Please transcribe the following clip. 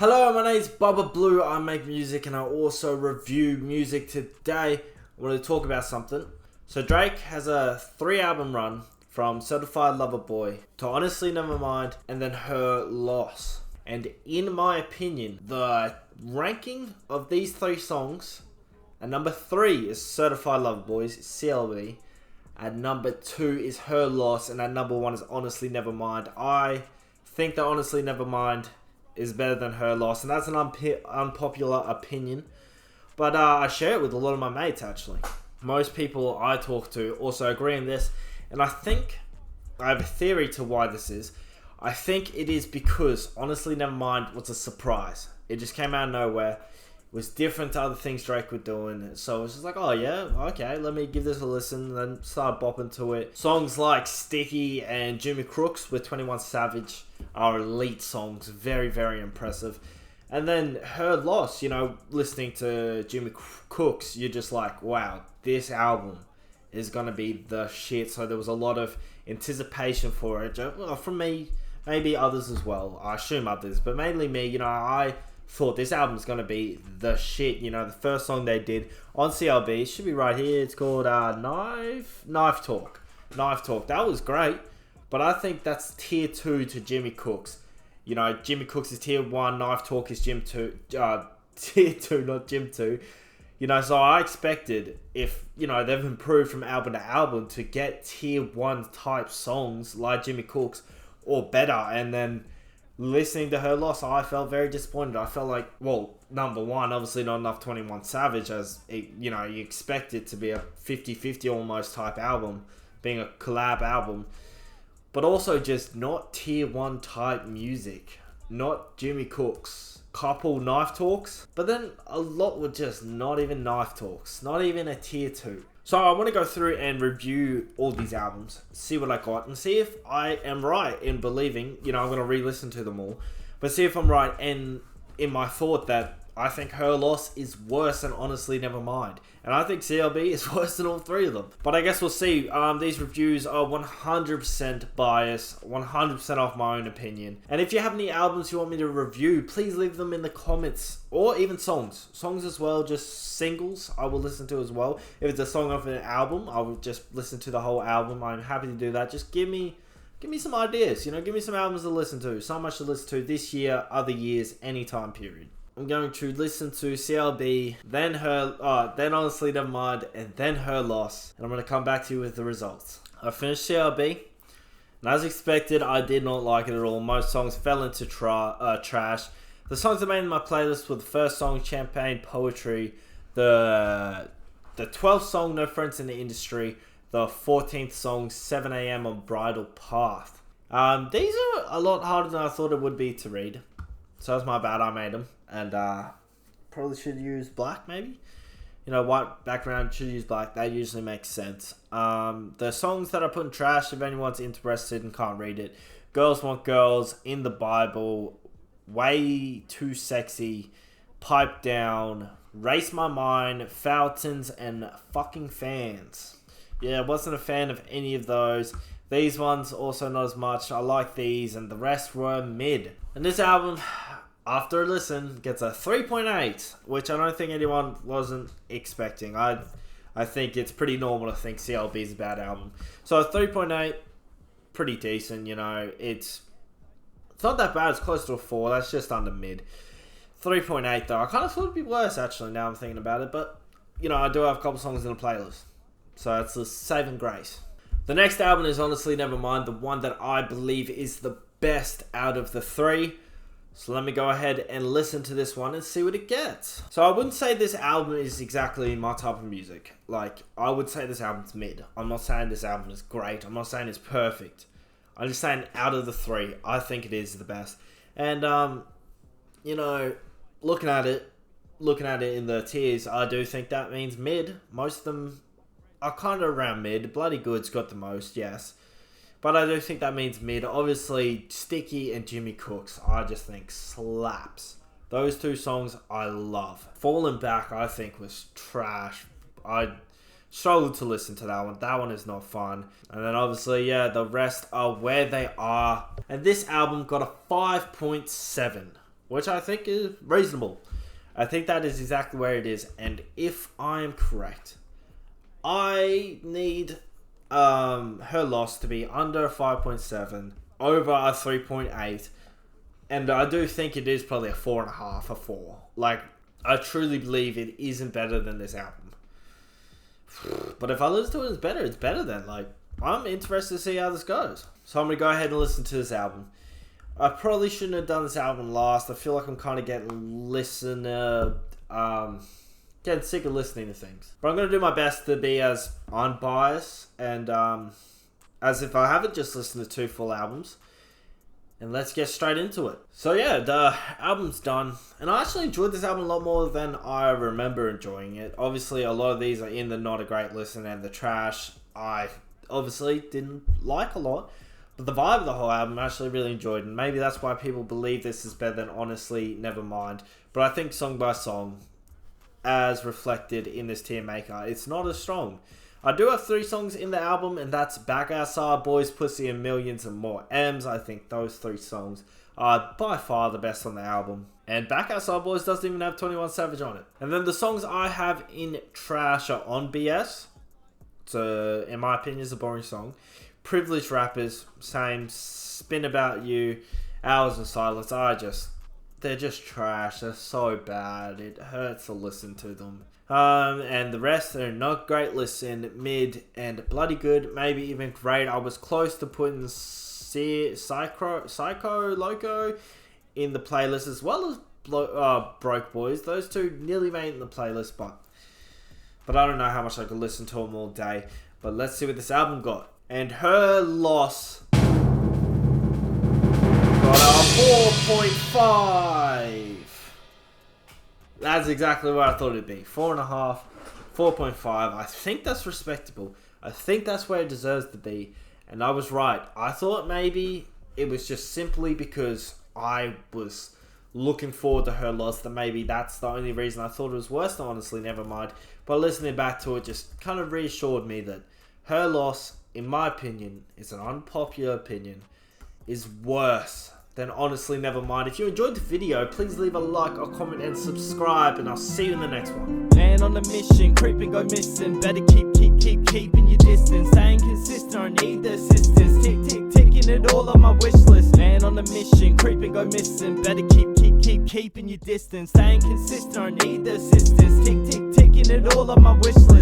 Hello, my name is Bubba Blue. I make music and I also review music. Today, I want to talk about something. So Drake has a 3-album run from Certified Lover Boy to Honestly Nevermind and then Her Loss. And in my opinion, the ranking of these 3 songs, at number 3 is Certified Lover Boys, CLB. At number 2 is Her Loss, and at number 1 is Honestly Nevermind. I think that Honestly Nevermind is better than Her Loss, and that's an unpopular opinion, but I share it with a lot of my mates actually. Most people I talk to also agree on this, and I think I have a theory to why this is. I think it is because Honestly Nevermind was a surprise. It just came out of nowhere. It was different to other things Drake was doing, so it was just like, oh yeah, okay, let me give this a listen, and then start bopping to it. Songs like Sticky and Jimmy Crooks with 21 Savage are elite songs, very, very impressive. And then Her Loss, listening to Jimmy Cooks, you're just like, wow, this album is gonna be the shit. So there was a lot of anticipation for it, from me, maybe others as well. I assume others, but mainly me. I thought this album's gonna be the shit. The first song they did on CLB should be right here. It's called Knife Talk. That was great, but I think that's tier 2 to Jimmy Cooks. Jimmy Cooks is tier 1. Knife Talk is tier 2, not Jim 2. So I expected, if they've improved from album to album, to get tier 1 type songs like Jimmy Cooks or better. And then listening to Her Loss, I felt very disappointed. I felt like, well, number 1, obviously not enough 21 Savage, as you expect it to be a 50-50 almost type album, being a collab album, but also just not tier 1 type music, not Jimmy Cooks. Couple Knife Talks, but then a lot were just not even Knife Talks, not even a tier 2. So I want to go through and review all these albums, see what I got, and see if I am right in believing, I'm going to re-listen to them all, but see if I'm right in my thought that I think Her Loss is worse than Honestly Nevermind, and I think CLB is worse than all 3 of them. But I guess we'll see. These reviews are 100% biased, 100% off my own opinion. And if you have any albums you want me to review, please leave them in the comments, or even songs as well, just singles I will listen to as well. If it's a song off an album, I will just listen to the whole album. I'm happy to do that. Just give me some ideas, give me some albums to listen to, some I should listen to this year, other years, any time period. I'm going to listen to CLB, then Honestly Nevermind, and then Her Loss, and I'm going to come back to you with the results. I finished CLB, and as expected, I did not like it at all. Most songs fell into trash. The songs that made in my playlist were the first song, Champagne Poetry, the 12th song, No Friends in the Industry, the 14th song, 7 AM on Bridal Path. These are a lot harder than I thought it would be to read, so that's my bad, I made them. And probably should use black, maybe. White background, should use black. That usually makes sense. The songs that I put in trash, if anyone's interested and can't read it: Girls Want Girls, In the Bible, Way Too Sexy, Pipe Down, Race My Mind, Fountains, and Fucking Fans. Yeah, wasn't a fan of any of those. These ones also not as much. I like these, and the rest were mid. And this album, after a listen, gets a 3.8, which I don't think anyone wasn't expecting. I think it's pretty normal to think CLB is a bad album. So a 3.8, pretty decent, It's not that bad. It's close to a 4. That's just under mid. 3.8 though. I kind of thought it'd be worse actually, now I'm thinking about it. But, I do have a couple songs in the playlist, so it's a saving grace. The next album is Honestly Nevermind, the one that I believe is the best out of the 3. So let me go ahead and listen to this one and see what it gets. So I wouldn't say this album is exactly my type of music. I would say this album's mid. I'm not saying this album is great. I'm not saying it's perfect. I'm just saying out of the 3, I think it is the best. And, looking at it in the tiers, I do think that means mid. Most of them are kind of around mid. Bloody Good's got the most, yes. But I do think that means mid. Obviously, Sticky and Jimmy Cooks, I just think slaps. Those 2 songs I love. Falling Back, I think, was trash. I struggled to listen to that one. That one is not fun. And then obviously, the rest are where they are. And this album got a 5.7, which I think is reasonable. I think that is exactly where it is, and if I am correct, I need Her Loss to be under 5.7, over a 3.8, and I do think it is probably a 4.5, a 4. Like, I truly believe it isn't better than this album. But if I listen to it, it's better then. Like, I'm interested to see how this goes. So I'm going to go ahead and listen to this album. I probably shouldn't have done this album last. I feel like I'm kind of getting getting sick of listening to things. But I'm going to do my best to be as unbiased and as if I haven't just listened to 2 full albums. And let's get straight into it. So yeah, the album's done. And I actually enjoyed this album a lot more than I remember enjoying it. Obviously, a lot of these are in the not a great listen and the trash. I obviously didn't like a lot. But the vibe of the whole album I actually really enjoyed. And maybe that's why people believe this is better than Honestly Nevermind. But I think song by song, as reflected in this tier maker, it's not as strong. I do have 3 songs in the album, and that's Back Outside, Boys, Pussy, and Millions and More M's. I think those 3 songs are by far the best on the album. And Back Outside Boys doesn't even have 21 Savage on it. And then the songs I have in trash are On BS. So, in my opinion, it's a boring song. Privileged Rappers, same. Spin About You, Hours in Silence. They're just trash. They're so bad. It hurts to listen to them. And the rest are not great listen, mid, and bloody good, maybe even great. I was close to putting Psycho Loco in the playlist, as well as Broke Boys. Those 2 nearly made it in the playlist, but I don't know how much I could listen to them all day. But let's see what this album got. And Her Loss got a 4.5. That's exactly what I thought it'd be. 4.5, 4.5. I think that's respectable. I think that's where it deserves to be. And I was right. I thought maybe it was just simply because I was looking forward to Her Loss, that maybe that's the only reason I thought it was worse than Honestly Nevermind. But listening back to it just kind of reassured me that Her Loss, in my opinion, is an unpopular opinion, is worse than Honestly Nevermind. If you enjoyed the video, please leave a like, a comment, and subscribe, and I'll see you in the next one. Man on a mission, creeping, go missing. Better keeping your distance. Staying consistent, I need the assistance. Ticking it all on my wish list. Man on a mission, creeping, go missing. Better keeping your distance. Staying consistent, I need the assistance. Ticking it all on my wish list.